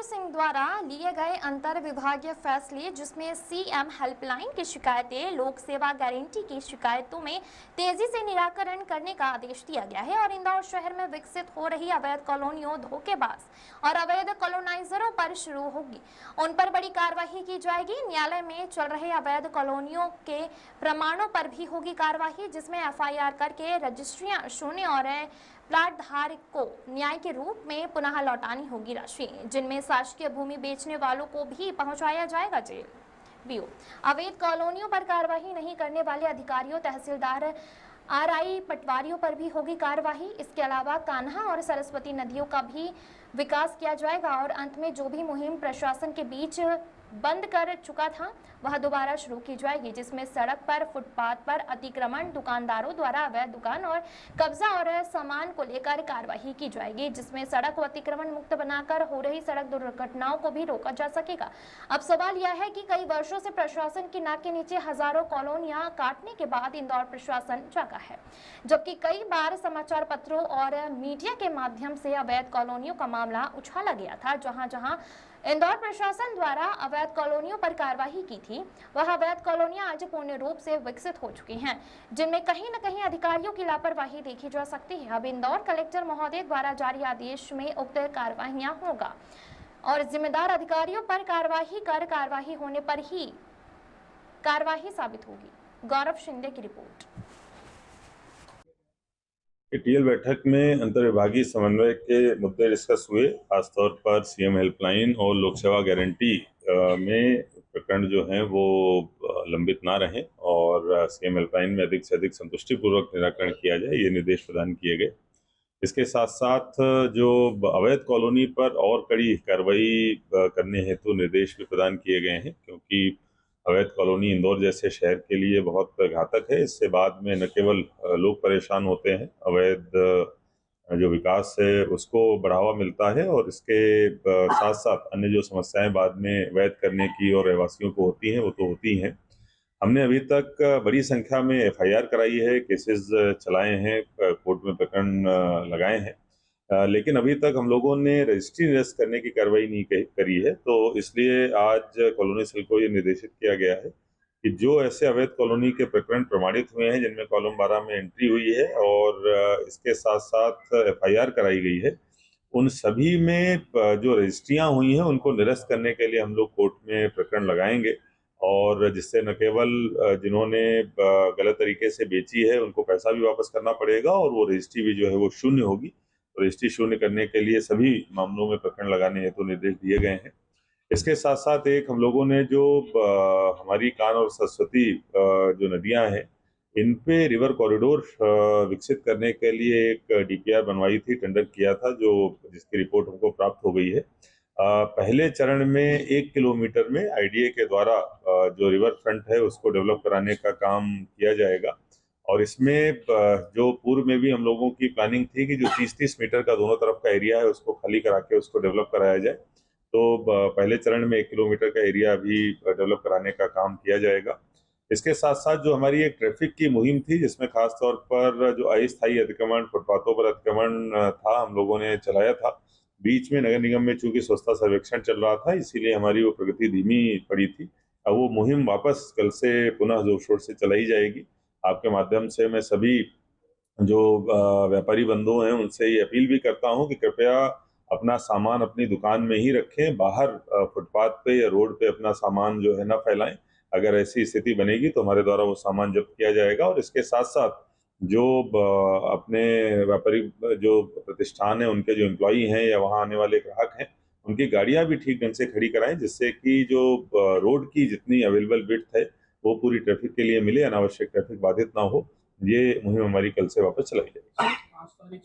सिंह द्वारा लिए गए अंतर विभागीय फैसले जिसमें सीएम हेल्पलाइन की शिकायतें लोक सेवा गारंटी की शिकायतों में तेजी से निराकरण करने का आदेश दिया गया है और इंदौर शहर में विकसित हो रही अवैध कॉलोनियों, धोखेबाज और अवैध कॉलोनाइजरों पर शुरू होगी। उन पर बड़ी कार्रवाई की जाएगी। न्यायालय में चल रहे अवैध कॉलोनियों के प्रमाणों पर भी होगी कार्रवाई, जिसमें एफआईआर करके रजिस्ट्रियां शून्य और प्लाट धारक को न्याय के रूप में पुनः लौटानी होगी राशि, जिनमें शासकीय भूमि बेचने वालों को भी पहुंचाया जाएगा जेल। बीओ अवैध कॉलोनियों पर कार्रवाई नहीं करने वाले अधिकारियों, तहसीलदार, आरआई, पटवारियों पर भी होगी कार्रवाई। इसके अलावा कान्हा और सरस्वती नदियों का भी विकास किया जाएगा और अंत में जो भी मुहिम प्रशासन के बीच बंद कर चुका था वह दोबारा शुरू की जाएगी, जिसमें सड़क पर, फुटपाथ पर अतिक्रमण, दुकानदारों द्वारा अवैध दुकान और कब्जा और सामान को लेकर कार्रवाई की जाएगी, जिसमें सड़क को अतिक्रमण मुक्त बनाकर हो रही सड़क दुर्घटनाओं को भी रोका जा सकेगा। अब सवाल यह है कि कई वर्षों से प्रशासन की नाक के नीचे हजारों कॉलोनियां काटने के बाद इंदौर प्रशासन जागा है, जबकि कई बार समाचार पत्रों और मीडिया के माध्यम से अवैध कॉलोनियों का मामला उछाला गया था। जहां जहां इंदौर प्रशासन द्वारा अवैध कॉलोनियों पर कार्रवाई की थी, वह अवैध कॉलोनियां आज पूर्ण रूप से विकसित हो चुकी हैं, जिनमें कहीं न कहीं अधिकारियों की लापरवाही देखी जा सकती है। अब इंदौर कलेक्टर महोदय द्वारा जारी आदेश में उक्त कार्रवाइयां होगा और जिम्मेदार अधिकारियों पर कार्रवाई होने पर ही कार्रवाई साबित होगी। गौरव शिंदे की रिपोर्ट। टीएल बैठक में अंतर्विभागीय समन्वय के मुद्दे डिस्कस हुए, खासतौर पर सीएम हेल्पलाइन और लोक सेवा गारंटी में प्रकरण जो हैं वो लंबित ना रहें और सीएम हेल्पलाइन में अधिक से अधिक संतुष्टिपूर्वक निराकरण किया जाए, ये निर्देश प्रदान किए गए। इसके साथ साथ जो अवैध कॉलोनी पर और कड़ी कार्रवाई करने हेतु निर्देश भी प्रदान किए गए हैं, क्योंकि अवैध कॉलोनी इंदौर जैसे शहर के लिए बहुत घातक है। इससे बाद में न केवल लोग परेशान होते हैं, अवैध जो विकास है उसको बढ़ावा मिलता है और इसके साथ साथ अन्य जो समस्याएं बाद में अवैध करने की और रहवासियों को होती हैं वो तो होती हैं। हमने अभी तक बड़ी संख्या में एफआईआर कराई है, केसेस चलाए हैं, कोर्ट में प्रकरण लगाए हैं, लेकिन अभी तक हम लोगों ने रजिस्ट्री निरस्त करने की कार्रवाई नहीं करी है। तो इसलिए आज कॉलोनी सेल को ये निर्देशित किया गया है कि जो ऐसे अवैध कॉलोनी के प्रकरण प्रमाणित हुए हैं, जिनमें कॉलम 12 में एंट्री हुई है और इसके साथ साथ एफआईआर कराई गई है, उन सभी में जो रजिस्ट्रियां हुई हैं उनको निरस्त करने के लिए हम लोग कोर्ट में प्रकरण लगाएंगे और जिससे न केवल जिन्होंने गलत तरीके से बेची है उनको पैसा भी वापस करना पड़ेगा और वो रजिस्ट्री भी जो है वो शून्य होगी। रजिस्ट्री शून्य करने के लिए सभी मामलों में प्रकरण लगाने हेतु निर्देश दिए गए हैं। इसके साथ साथ एक हम लोगों ने जो हमारी कान और सरस्वती जो नदियां हैं, इन पे रिवर कॉरिडोर विकसित करने के लिए एक डीपीआर बनवाई थी, टेंडर किया था, जो जिसकी रिपोर्ट हमको प्राप्त हो गई है। पहले चरण में 1 किलोमीटर में आईडीए के द्वारा जो रिवर फ्रंट है उसको डेवलप कराने का काम किया जाएगा और इसमें जो पूर्व में भी हम लोगों की प्लानिंग थी कि जो 30-30 मीटर का दोनों तरफ का एरिया है उसको खाली करा के उसको डेवलप कराया जाए। तो पहले चरण में 1 किलोमीटर का एरिया भी डेवलप कराने का काम किया जाएगा। इसके साथ साथ जो हमारी एक ट्रैफिक की मुहिम थी, जिसमें खास तौर पर जो अस्थायी अतिक्रमण, फुटपाथों पर अतिक्रमण था, हम लोगों ने चलाया था। बीच में नगर निगम में चूंकि स्वच्छता सर्वेक्षण चल रहा था, इसीलिए हमारी वो प्रगति धीमी पड़ी थी। अब वो मुहिम वापस कल से पुनः जोर शोर से चलाई जाएगी। आपके माध्यम से मैं सभी जो व्यापारी बंधु हैं उनसे ये अपील भी करता हूं कि कृपया अपना सामान अपनी दुकान में ही रखें, बाहर फुटपाथ पे या रोड पे अपना सामान जो है ना फैलाएं। अगर ऐसी स्थिति बनेगी तो हमारे द्वारा वो सामान जब्त किया जाएगा और इसके साथ साथ जो अपने व्यापारी जो प्रतिष्ठान है, उनके जो एम्प्लॉई हैं या वहाँ आने वाले ग्राहक हैं, उनकी गाड़ियां भी ठीक ढंग से खड़ी कराएं, जिससे कि जो रोड की जितनी अवेलेबल विड्थ है वो पूरी ट्रैफिक के लिए मिले, अनावश्यक ट्रैफिक बाधित ना हो। ये मुहिम हमारी कल से वापस चलाई जाएगी।